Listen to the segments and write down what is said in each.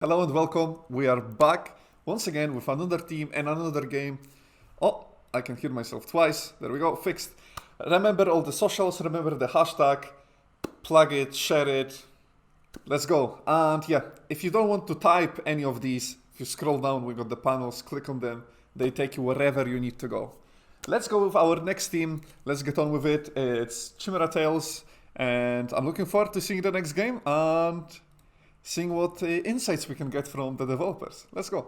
Hello and welcome. We are back once again with another team and another game. Oh, I can hear myself twice. There we go, fixed. Remember all the socials, remember the hashtag, plug it, share it. Let's go. And yeah, if you don't want to type any of these, if you scroll down, we got the panels, click on them. They take you wherever you need to go. Let's go with our next team. Let's get on with it. It's Chimera Tales, and I'm looking forward to seeing the next game and seeing what insights we can get from the developers. Let's go.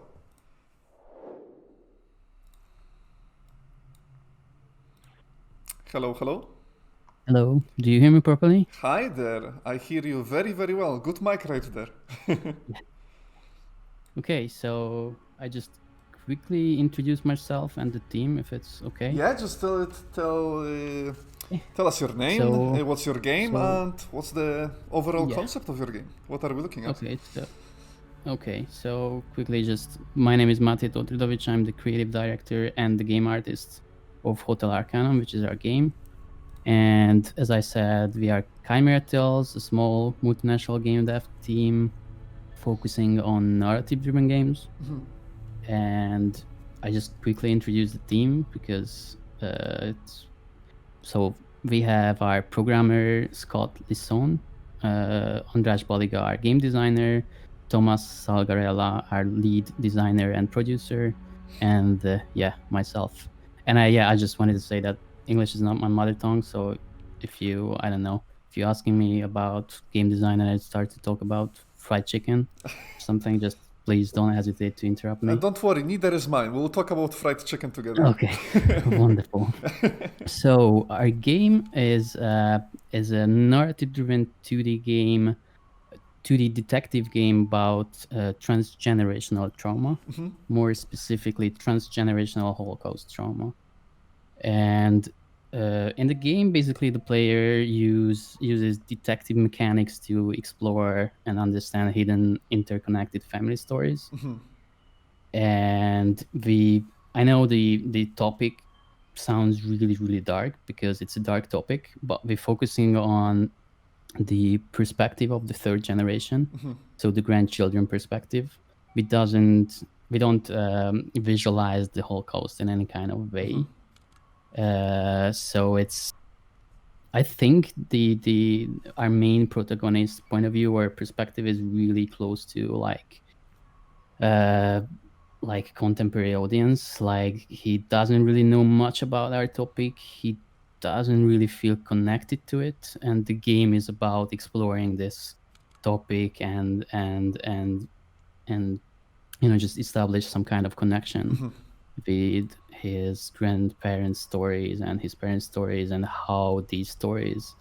Hello, hello. Hello, do you hear me properly? Hi there. I hear you very, very well. Good mic right there. Okay, so I just quickly introduce myself and the team, if it's okay. Yeah, just tell us your name, So, what's your game, so and what's the overall yeah, concept of your game. What are we looking at? so quickly, just my name is Mate Todridovic. I'm the creative director and the game artist of Hotel Arcanum, which is our game. And as I said, we are Chimera Tales, a small multinational game dev team focusing on narrative-driven games. And I just quickly introduce the team because so we have our programmer Scott Lisson, András Baliga, our game designer, Thomas Salgarella, our lead designer and producer, and myself. And I just wanted to say that English is not my mother tongue, so if you asking me about game design and I start to talk about fried chicken, something, just please don't hesitate to interrupt me. Don't worry, neither is mine. We'll talk about fried chicken together. Okay, wonderful. So our game is a narrative-driven 2D game, 2D detective game about transgenerational trauma, more specifically transgenerational Holocaust trauma. And in the game, basically, the player uses detective mechanics to explore and understand hidden, interconnected family stories. And I know the topic sounds really, really dark because it's a dark topic, but we're focusing on the perspective of the third generation, so the grandchildren perspective. We don't visualize the Holocaust in any kind of way. So it's, I think our main protagonist point of view or perspective is really close to like contemporary audience. Like, he doesn't really know much about our topic. He doesn't really feel connected to it, and the game is about exploring this topic and just establish some kind of connection with his grandparents' stories and his parents' stories, and how these stories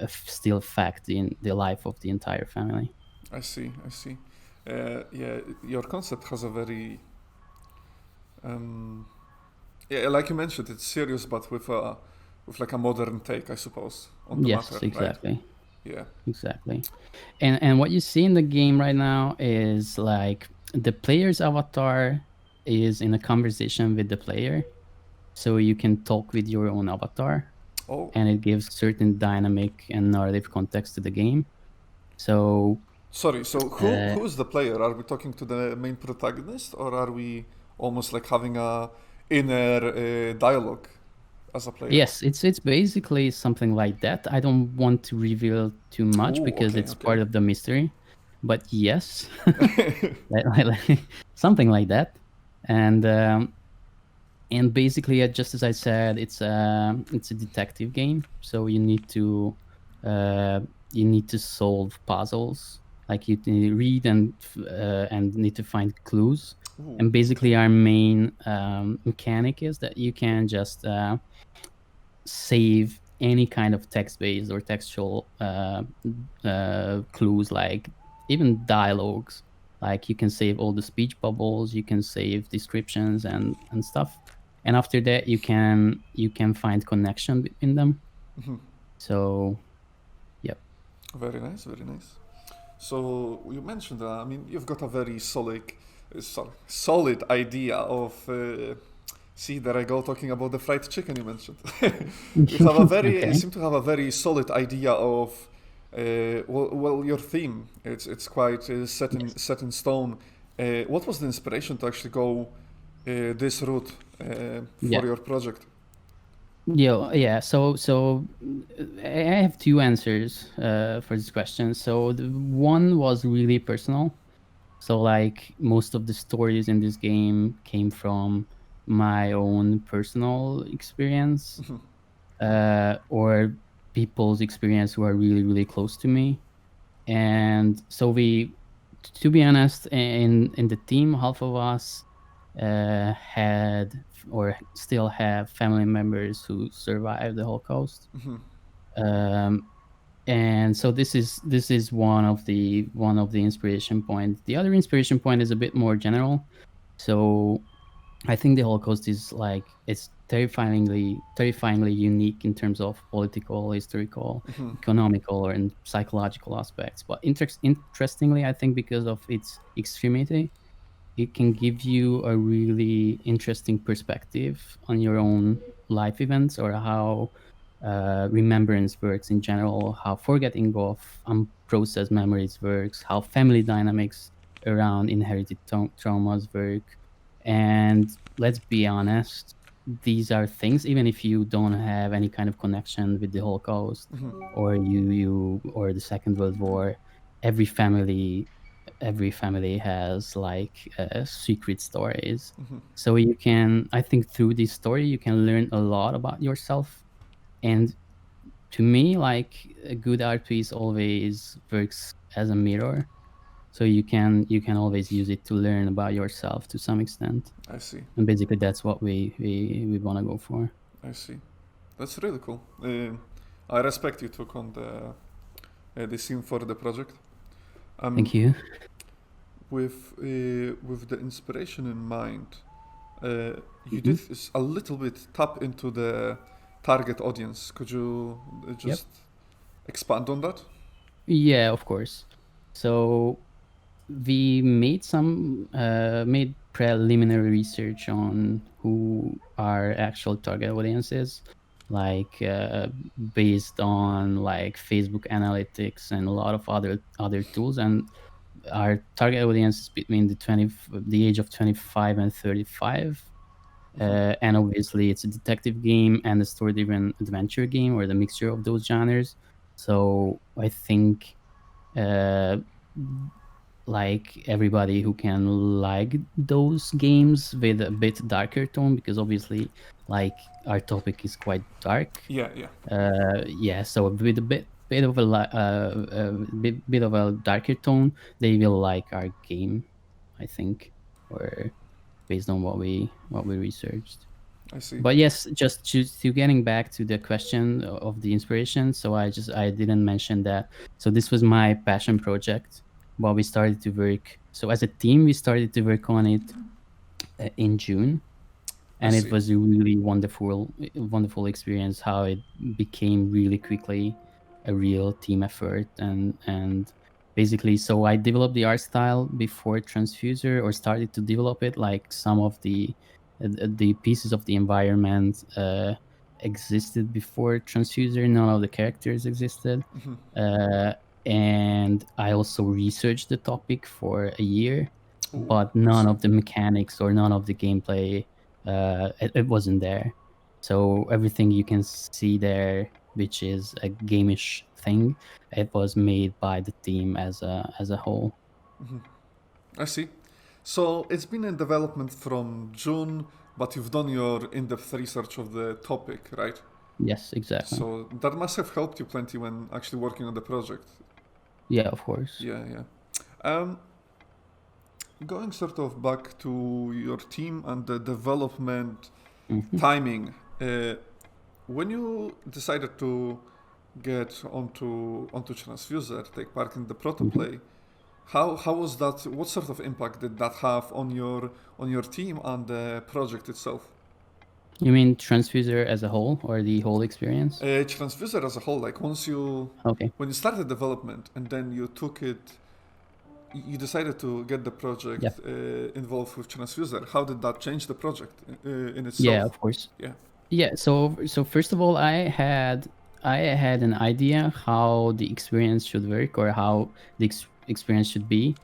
still affect the life of the entire family. I see. Yeah, your concept has a very, yeah, like you mentioned, it's serious, but with like a modern take, I suppose, on the Yes, matter, right? exactly. Yeah. Exactly. And what you see in the game right now is like the player's avatar is in a conversation with the player. So you can talk with your own avatar. Oh. And it gives certain dynamic and narrative context to the game. So Sorry, so who's the player? Are we talking to the main protagonist, or are we almost like having a inner dialogue as a player? yes, it's basically something like that. I don't want to reveal too much because it's part of the mystery. But yes, something like that. And basically, just as I said, it's a detective game. So you need to solve puzzles. Like, you read and need to find clues. Ooh. And basically, our main mechanic is that you can just save any kind of text-based or textual clues, like even dialogues. Like, you can save all the speech bubbles, you can save descriptions and stuff. And after that, you can find connection between them. So, yep. Very nice, very nice. So you mentioned, I mean, you've got a very solid idea of. See, there I go talking about the fried chicken you mentioned. You have a very, Okay. you seem to have a very solid idea of Well, your theme it's quite set in stone. What was the inspiration to actually go this route for Yeah. your project? Yeah. So I have two answers for this question. So the one was really personal. So like most of the stories in this game came from my own personal experience, or people's experience who are really, really close to me. And so to be honest, in the team, half of us had or still have family members who survived the Holocaust. Um, and so this is one of the inspiration points. The other inspiration point is a bit more general. So I think the Holocaust is like it's terrifyingly unique in terms of political, historical, economical, and psychological aspects. But interestingly, I think because of its extremity, it can give you a really interesting perspective on your own life events, or how remembrance works in general, how forgetting of unprocessed memories works, how family dynamics around inherited traumas work. And let's be honest, these are things, even if you don't have any kind of connection with the Holocaust, or you or the Second World War, every family every family has like secret stories. So you can, I think, through this story you can learn a lot about yourself. And to me, like, a good art piece always works as a mirror, so you can always use it to learn about yourself to some extent. I see. And basically that's what we want to go for. I see. That's really cool. I respect you took on the scene for the project. Thank you. With the inspiration in mind, you did a little bit tap into the target audience. Could you Yep. just expand on that? Yeah, of course. So we made preliminary research on who our actual target audience is, like based on like Facebook analytics and a lot of other tools. And our target audience is between the age of 25 and 35. And obviously it's a detective game and a story-driven adventure game, or the mixture of those genres. So I think uh, like everybody who can like those games with a bit darker tone, because obviously like our topic is quite dark. Yeah, yeah. Yeah, so with a bit of bit of a darker tone, they will like our game, I think, or based on what we researched. I see. But yes, just to getting back to the question of the inspiration. So I didn't mention that. So this was my passion project, but we started to work. So as a team, we started to work on it in June, I and it see. was a really wonderful experience. How it became really quickly a real team effort. And basically, so I developed the art style before Transfuser, or started to develop it. Like some of the pieces of the environment existed before Transfuser. None of the characters existed. uh, and I also researched the topic for a year, Ooh, but I none see. of the mechanics or none of the gameplay, it wasn't there. So everything you can see there, which is a gamish thing, it was made by the team as a whole. I see. So it's been in development from June, but you've done your in-depth research of the topic, right? Yes, exactly. So that must have helped you plenty when actually working on the project. Yeah, of course. Yeah, yeah. Um, Going sort of back to your team and the development Mhm. timing, when you decided to get onto Transfuser, take part in the Mhm. ProtoPlay, how was that? What sort of impact did that have on your team and the project itself? You mean Transfuser as a whole, or the whole experience? Transfuser as a whole, like Okay. when you started development and then you took it, you decided to get the Yeah. project involved with Transfuser. How did that change the project in Yeah, itself? of course. Yeah. Yeah, so first of all, I had an idea how the experience should work or how the experience should be,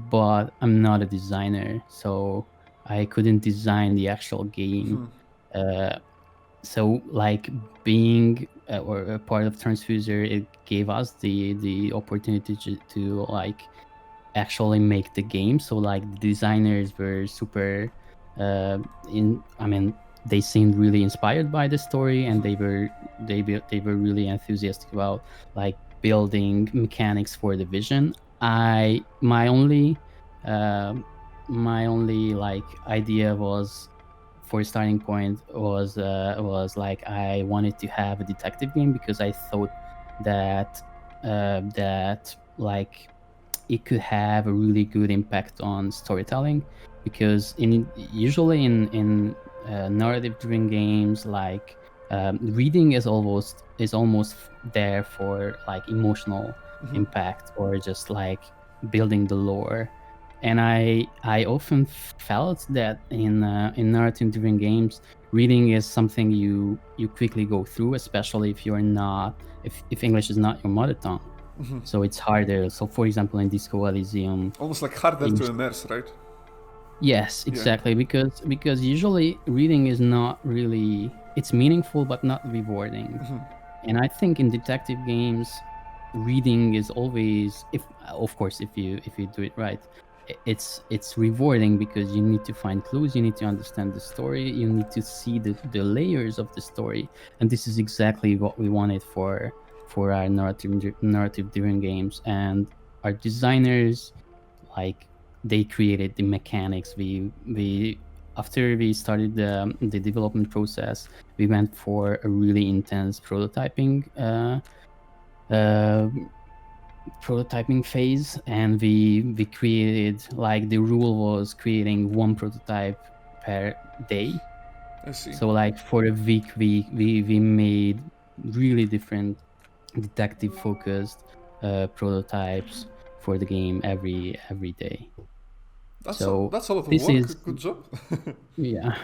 but I'm not a designer, so I couldn't design the actual game. Uh, so like being or a part of Transfuser, it gave us the opportunity to like actually make the game. So like the designers were super I mean, they seemed really inspired by the story, and they were really enthusiastic about like building mechanics for the vision. I my only like idea was for a starting point was like I wanted to have a detective game because I thought that that like it could have a really good impact on storytelling, because in usually in narrative driven games, like reading is almost there for like emotional impact or just like building the lore. And I often felt that in narrative driven games, reading is something you quickly go through, especially if you're not if English is not your mother tongue, so it's harder. So, for example, in Disco Elysium, Almost like harder in- to immerse, right? yes, Yeah. exactly, because usually reading is not really, it's meaningful but not rewarding. And I think in detective games, reading is always, if of course if you do it right, it's rewarding because you need to find clues, you need to understand the story, you need to see the layers of the story, and this is exactly what we wanted for our narrative driven games. And our designers, like, they created the mechanics. We After we started the development process, we went for a really intense uh, prototyping phase, and we created, like, the rule was creating one prototype per day. I see. So like for a week we made really different detective focused prototypes for the game every day. So That's a lot of this work. is, Good job. yeah.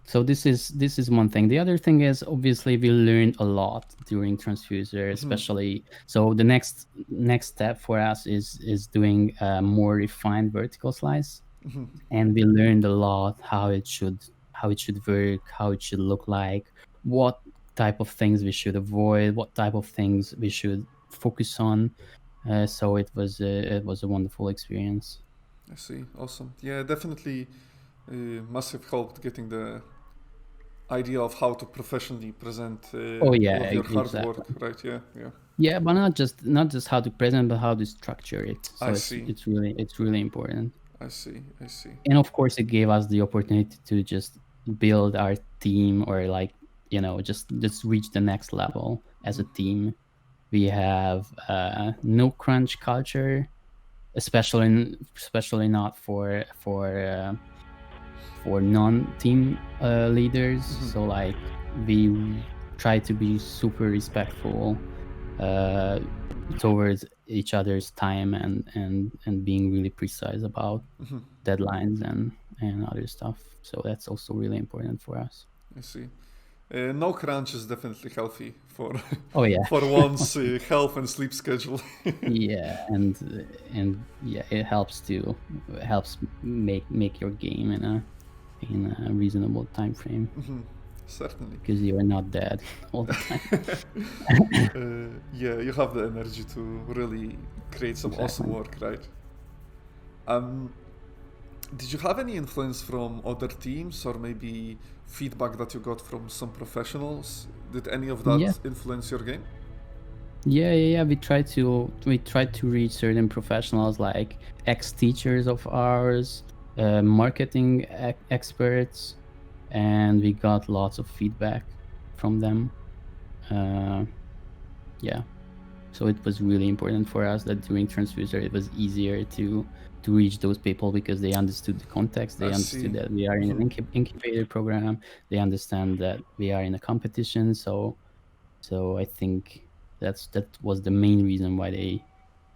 So this is one thing. The other thing is, obviously we learned a lot during Transfuser, especially. So the next step for us is doing a more refined vertical slice, and we learned a lot how it should work, how it should look like, what type of things we should avoid, what type of things we should focus on. So it was a wonderful experience. I see. Awesome. Yeah, definitely must have helped getting the idea of how to professionally present Oh all yeah, of your hard exactly. work, right? Yeah, yeah. Yeah, but not just how to present, but how to structure it. I So see. it's really important. I see. I see. And of course, it gave us the opportunity to just build our team, or like, just reach the next level as a team. We have no crunch culture, especially not for non-team leaders. So like we try to be super respectful uh, towards each other's time, and being really precise about deadlines and other stuff. So that's also really important for us. I see. No crunch is definitely healthy for Oh yeah. for one's health and sleep schedule. Yeah, and yeah, it helps make your game in a reasonable time frame, Certainly. because you are not dead all the time. Yeah, you have the energy to really create some awesome Exactly. work, right? Um, did you have any influence from other teams or maybe feedback that you got from some professionals? Did any of Yeah, that influence your game? yeah. We try to reach certain professionals, like ex teachers of ours, marketing experts, and we got lots of feedback from them. Uh, yeah. So it was really important for us that during Transfuser it was easier to reach those people, because they understood the context. I They understood see. that we are in an incubator program. They understand that we are in a competition. So I think that was the main reason why they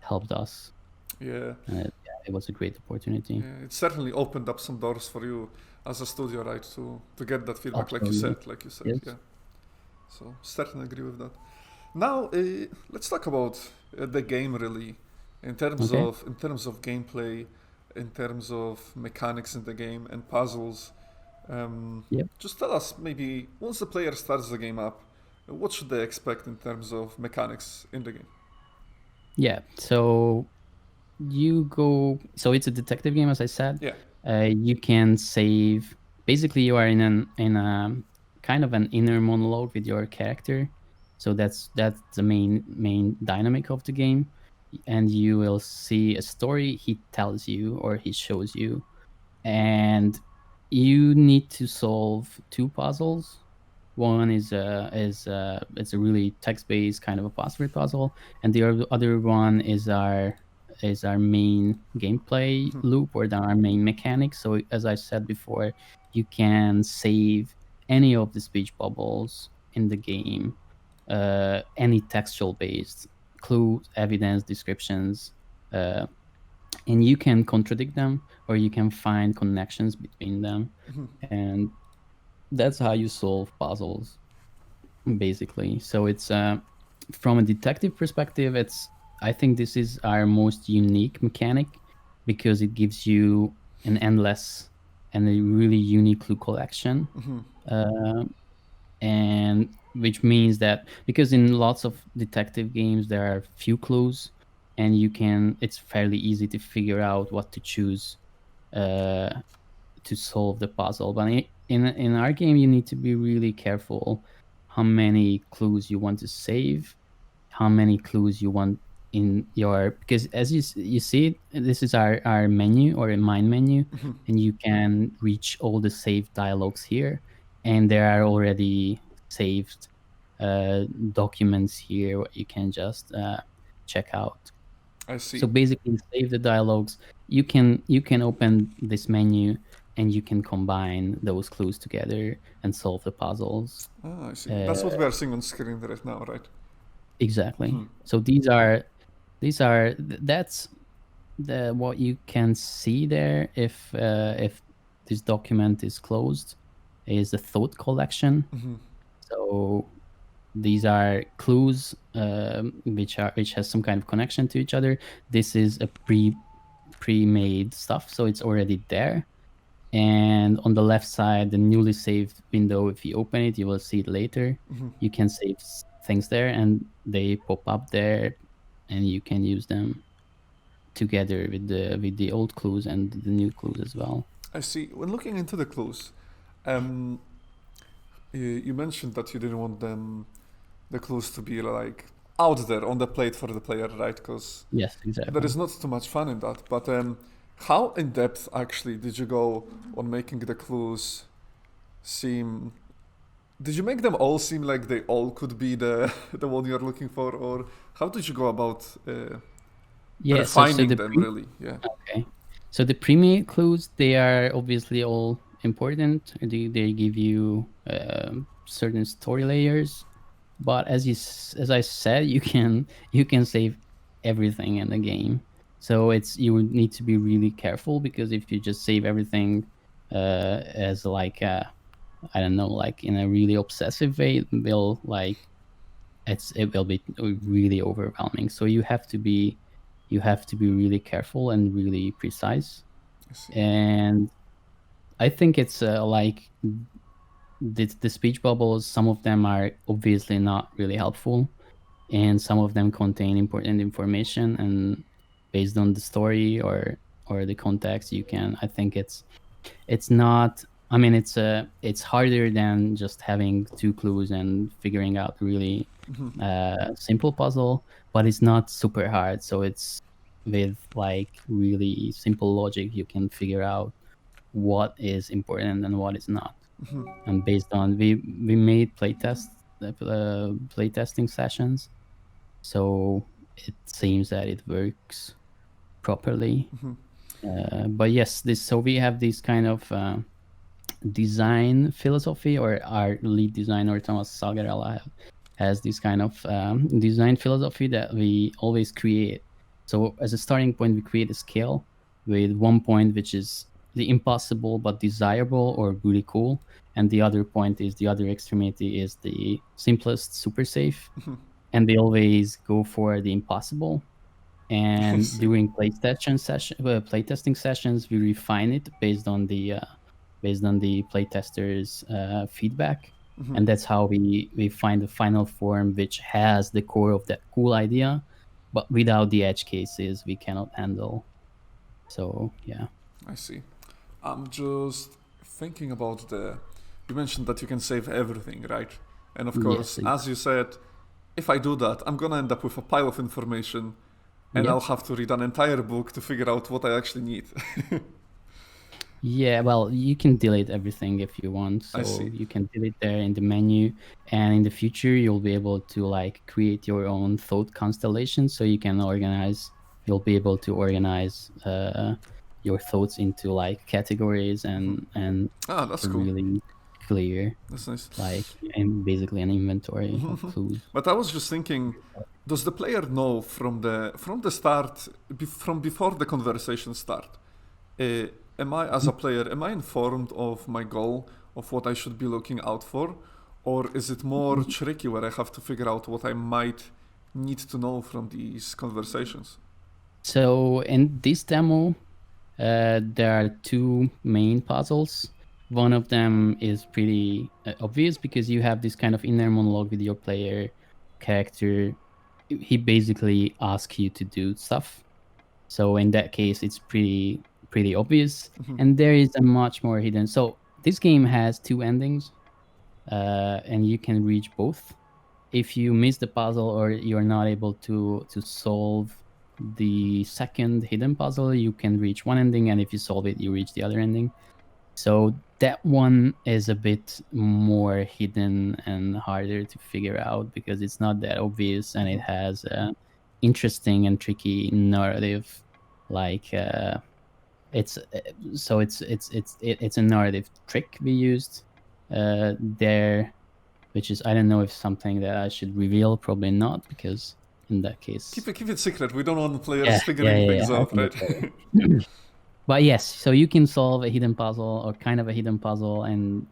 helped us. Yeah, Yeah, it was a great opportunity. yeah, it certainly opened up some doors for you as a studio, right? To get that feedback, Absolutely. like you said, Yes. yeah. So certainly agree with that. Now let's talk about the game really, Okay. in terms of gameplay, in terms of mechanics in the game and puzzles. Yep. Just tell us maybe once the player starts the game up, what should they expect in terms of mechanics in the game? Yeah. So you go. So it's a detective game, as I said. Yeah. You can save. Basically, you are in a kind of an inner monologue with your character. So that's the main dynamic of the game, and you will see a story he tells you or he shows you, and you need to solve two puzzles. One is it's a really text based kind of a password puzzle, and the other one is our main gameplay loop or our main mechanic. So as I said before, you can save any of the speech bubbles in the game, any textual based clues, evidence, descriptions, uh, and you can contradict them or you can find connections between them, and that's how you solve puzzles basically. So it's from a detective perspective, it's I think this is our most unique mechanic because it gives you an endless and a really unique clue collection, uh, and which means that because in lots of detective games there are few clues and it's fairly easy to figure out what to choose uh, to solve the puzzle. But in our game, you need to be really careful how many clues you want to save, how many clues you want in your, because as you see, this is our menu or a mind menu, and you can reach all the saved dialogues here, and there are already saved documents here what you can just check out. I So see. basically, save the dialogues. You can open this menu and you can combine those clues together and solve the puzzles. Ah, I see. Uh, That's what we are seeing on screen right now, right? exactly. So that's the what you can see there. If this document is closed, is the thought collection. So these are clues which has some kind of connection to each other. This is a pre-made stuff, so it's already there. And on the left side, the newly saved window, if you open it, you will see it later. You can save things there and they pop up there, and you can use them together with the old clues and the new clues as well. I see. When looking into the clues, um, you mentioned that you didn't want the clues to be like out there on the plate for the player, right? Because Yes, there is exactly. not too much fun in that. But how in depth actually did you go on making the clues seem? Did you make them all seem like they all could be the the one you're looking for, or how did you go about Yeah, so refining the them? Really, yeah. okay. So the premium clues, they are obviously all important. They give you certain story layers, but as I said, you can save everything in the game. So it's you would need to be really careful, because if you just save everything as like I don't know, like in a really obsessive way, it will it will be really overwhelming. So you have to be really careful and really precise. I see. And I think it's like the speech bubbles, some of them are obviously not really helpful, and some of them contain important information, and based on the story or the context, you can I think it's not I mean it's harder than just having two clues and figuring out really simple puzzle, but it's not super hard. So it's with like really simple logic you can figure out what is important and what is not. And based on we made playtesting sessions, so it seems that it works properly. But yes, this so we have this kind of design philosophy, or our lead designer Thomas Salgarella has this kind of design philosophy that we always create. So as a starting point, we create a scale with 1 point, which is the impossible but desirable or really cool, and the other point is the other extremity is the simplest, super safe, and they always go for the impossible. I And see. during playtesting sessions, we refine it based on the playtesters' feedback, and that's how we find the final form, which has the core of that cool idea, but without the edge cases we cannot handle. So yeah. I see. I'm just thinking about the. You mentioned that you can save everything, right? And of course, Yes. as you said, if I do that, I'm gonna end up with a pile of information, and Yep. I'll have to read an entire book to figure out what I actually need. Yeah, well, you can delete everything if you want. I So see. you can delete there in the menu, and in the future you'll be able to like create your own thought constellation. So you can organize. You'll be able to organize your thoughts into like categories and Ah, that's a cool. really clear, That's nice. like, and basically an inventory of clues. But I was just thinking, does the player know from the start, from before the conversation start? Uh, am I, as a player, am I informed of my goal, of what I should be looking out for, or is it more tricky where I have to figure out what I might need to know from these conversations? So in this demo, there are two main puzzles. One of them is pretty obvious because you have this kind of inner monologue with your player character. He basically asks you to do stuff. So in that case, it's pretty obvious. And there is a much more hidden. So this game has two endings, and you can reach both. If you miss the puzzle or you're not able to solve the second hidden puzzle, you can reach one ending, and if you solve it, you reach the other ending. So that one is a bit more hidden and harder to figure out because it's not that obvious, and it has a interesting and tricky narrative. Like it's so it's a narrative trick we used there, which is, I don't know if something that I should reveal. Probably not, because in that case, Keep it secret. We don't want the players yeah, figuring things I out, think right? that's better. But yes, so you can solve a hidden puzzle or kind of a hidden puzzle, and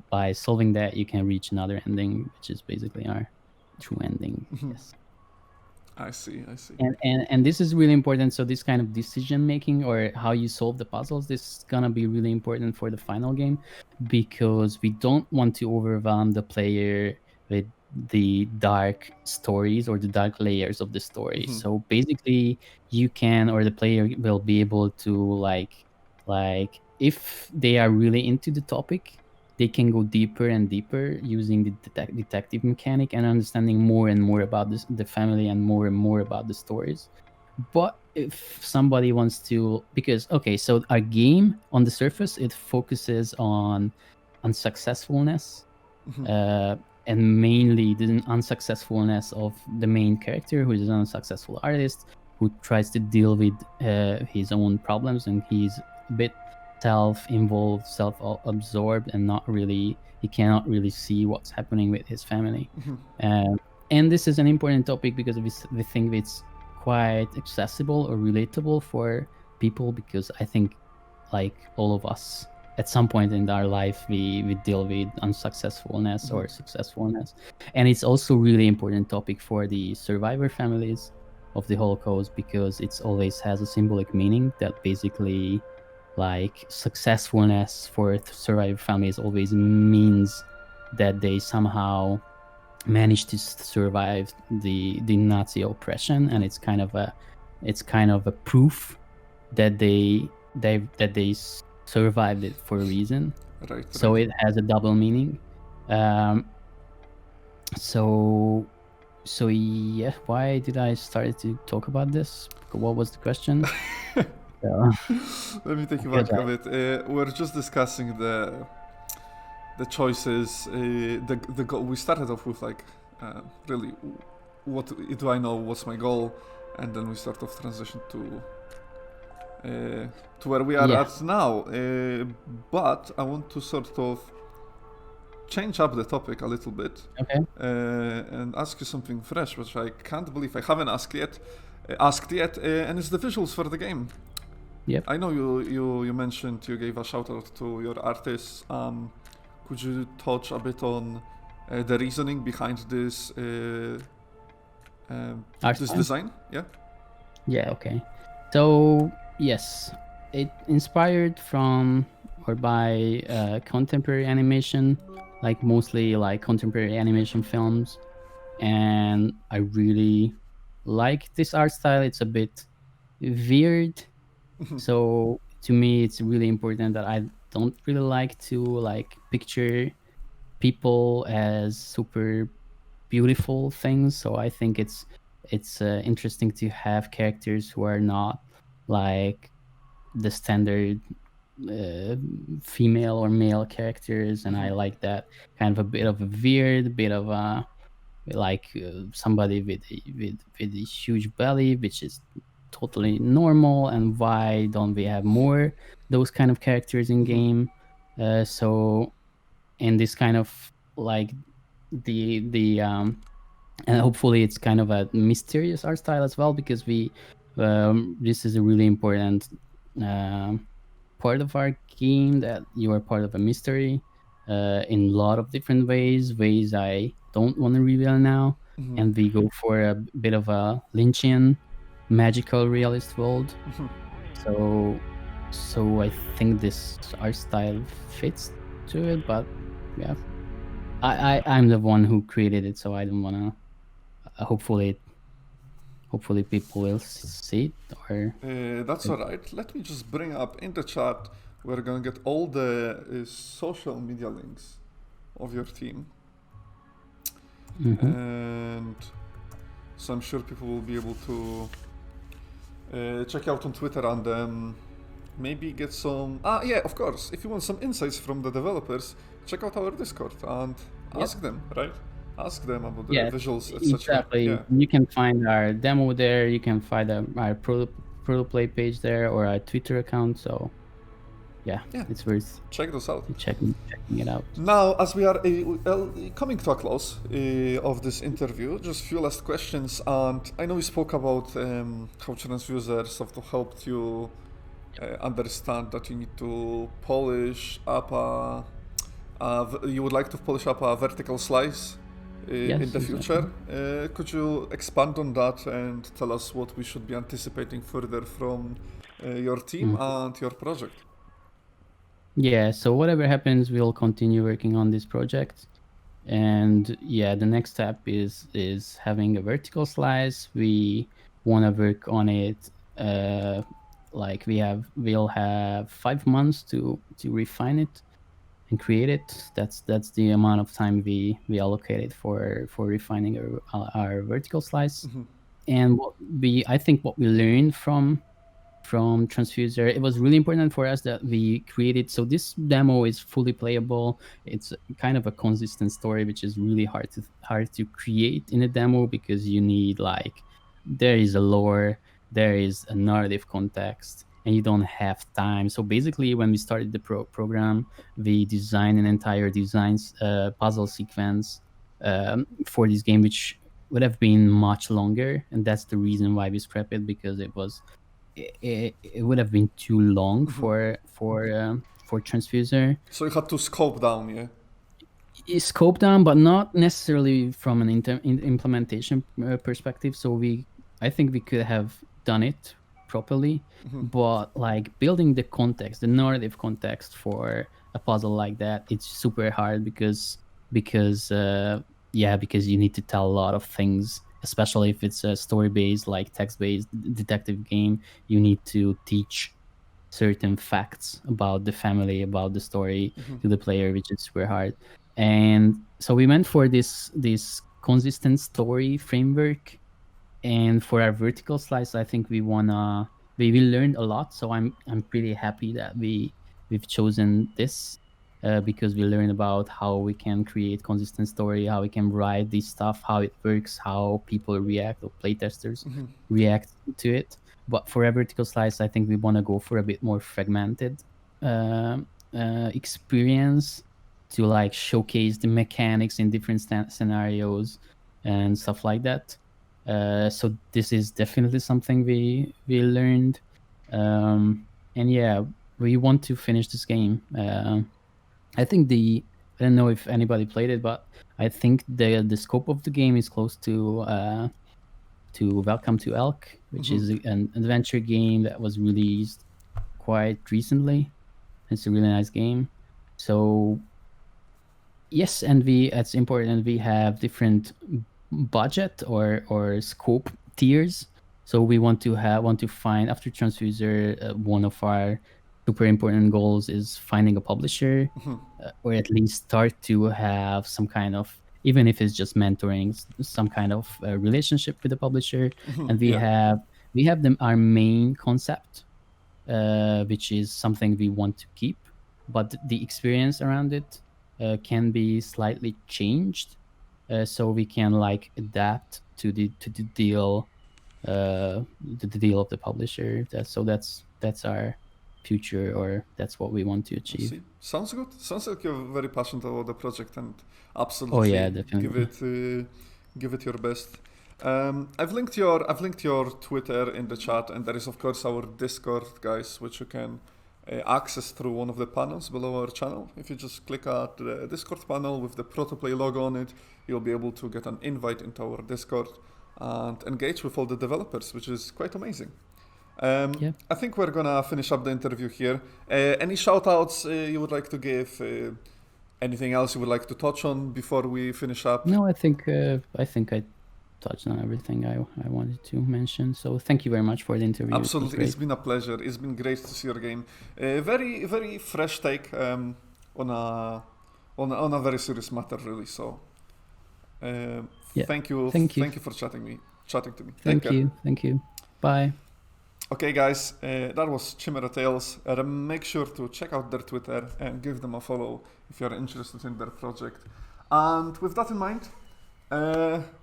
by solving that, you can reach another ending, which is basically our true ending. Yes. I see. I see. And this is really important. So this kind of decision making or how you solve the puzzles, this is gonna be really important for the final game, because we don't want to overwhelm the player with the dark stories or the dark layers of the story. So basically you can, or the player will be able to like if they are really into the topic, they can go deeper and deeper using the detective mechanic and understanding more and more about the family and more about the stories. But if somebody wants to, because okay, so our game on the surface, it focuses on unsuccessfulness, and mainly the unsuccessfulness of the main character, who is an unsuccessful artist who tries to deal with his own problems, and he's a bit self-involved, self-absorbed, and he cannot really see what's happening with his family. And this is an important topic because we think it's quite accessible or relatable for people, because I think, like, all of us at some point in our life, we deal with unsuccessfulness or successfulness. And it's also really important topic for the survivor families of the Holocaust, because it's always has a symbolic meaning that basically, like, successfulness for survivor families always means that they somehow managed to survive the Nazi oppression, and it's kind of a proof that they survived it for a reason. Right. So Right. it has a double meaning. So yeah, why did I start to talk about this? What was the question? Let me take you back a bit. We're just discussing the choices. The goal. We started off with like really, what do I know? What's my goal? And then we start off transition to where we are at now. But I want to sort of change up the topic a little bit. Okay. And ask you something fresh, which I can't believe I haven't asked yet. And it's the visuals for the game. Yep. I know you mentioned you gave a shout out to your artists. Could you touch a bit on the reasoning behind Art this style? design? Yeah. Yeah, okay. So, yes, it inspired from or by contemporary animation, like mostly like contemporary animation films. And I really like this art style. It's a bit weird. So to me, it's really important that I don't really like to like picture people as super beautiful things. So I think it's interesting to have characters who are not like the standard uh, female or male characters, and I like that kind of a bit of a weird, bit of a like somebody with a huge belly, which is totally normal. And why don't we have more those kind of characters in game? So in this kind of like the and hopefully it's kind of a mysterious art style as well, because we this is a really important um, part of our game, that you are part of a mystery in a lot of different ways I don't want to reveal now. And we go for a bit of a Lynchian magical realist world. So I think this art style fits to it. But yeah, I'm the one who created it, so I don't want to hopefully people will see it. Or That's alright. Let me just bring up in the chat. We're gonna get all the social media links of your team, Mhm. and so I'm sure people will be able to check out on Twitter and maybe get some. Yeah, of course. If you want some insights from the developers, check out our Discord and Yep. ask them. Right? Ask them about the Yeah, visuals, etc. exactly. Yeah. You can find our demo there. You can find our ProtoPlay page there, or our Twitter account. So yeah, Yeah. it's worth Check those out. checking it out. Now, as we are coming to a close of this interview, just few last questions. And I know we spoke about how transducers have helped you understand that you need to polish up you would like to polish up a vertical slice in Yes, the exactly. future. Could you expand on that and tell us what we should be anticipating further from your team Mhm. and your project? Yeah. So whatever happens, we'll continue working on this project. And yeah, the next step is having a vertical slice. We want to work on it. Like we'll have 5 months to refine it and create it. That's the amount of time we allocated for refining our vertical slice. And I think what we learned from transfuser, it was really important for us that we created, so this demo is fully playable. It's kind of a consistent story, which is really hard to create in a demo, because you need like, there is a lore, there is a narrative context, and you don't have time. So basically, when we started the program, we designed an entire designs puzzle sequence for this game, which would have been much longer. And that's the reason why we scrapped it, because it would have been too long for transfuser. So you had to scope down, yeah? Is scope down, but not necessarily from an implementation perspective. So I think we could have done it properly, but like building the context, the narrative context for a puzzle like that, it's super hard, because yeah, because you need to tell a lot of things, especially if it's a story based, like text based detective game. You need to teach certain facts about the family, about the story to the player, which is super hard. And so we went for this consistent story framework. And for our vertical slice, I think we learned a lot. So I'm pretty happy that we've chosen this, because we learned about how we can create consistent story, how we can write this stuff, how it works, how people react, or playtesters react to it. But for a vertical slice, I think we want to go for a bit more fragmented um experience, to like showcase the mechanics in different scenarios and stuff like that. So this is definitely something we learned. And yeah, we want to finish this game. I think I don't know if anybody played it, but I think the scope of the game is close to Welcome to Elk, which is an adventure game that was released quite recently. It's a really nice game. So yes, and it's important we have different budget or scope tiers. So we want to find after Transfuser, one of our super important goals is finding a publisher, or at least start to have some kind of, even if it's just mentoring, some kind of relationship with the publisher. And Yeah. we have our main concept, which is something we want to keep, but the experience around it can be slightly changed, so we can like adapt to the deal, the deal of the publisher. That's our future, or that's what we want to achieve. See, sounds good. Sounds like you're very passionate about the project and Oh yeah, absolutely definitely. give it your best. I've linked your Twitter in the chat, and there is of course our Discord, guys, which you can access through one of the panels below our channel. If you just click at the Discord panel with the ProtoPlay logo on it, you'll be able to get an invite into our Discord and engage with all the developers, which is quite amazing. Yeah. I think we're gonna finish up the interview here. Any shout outs you would like to give? Anything else you would like to touch on before we finish up? No, I think I touched on everything I wanted to mention. So thank you very much for the interview. Absolutely, It was it's great. been a pleasure. It's been great to see your game. Very, very fresh take on on a very serious matter, really. So, Yeah. thank you, Thank you. thank you for chatting to me. Take Thank care. you. Thank you. Bye. Okay, guys, that was Chimera Tales. Make sure to check out their Twitter and give them a follow if you're interested in their project. And with that in mind,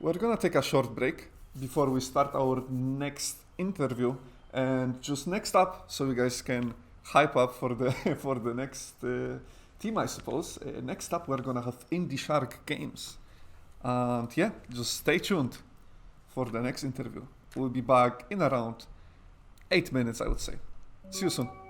we're gonna take a short break before we start our next interview. And just next up, so you guys can hype up for the for the next team, I suppose. Next up, we're gonna have Indie Shark Games. And yeah, just stay tuned for the next interview. We'll be back in around 8 minutes, I would say. See you soon.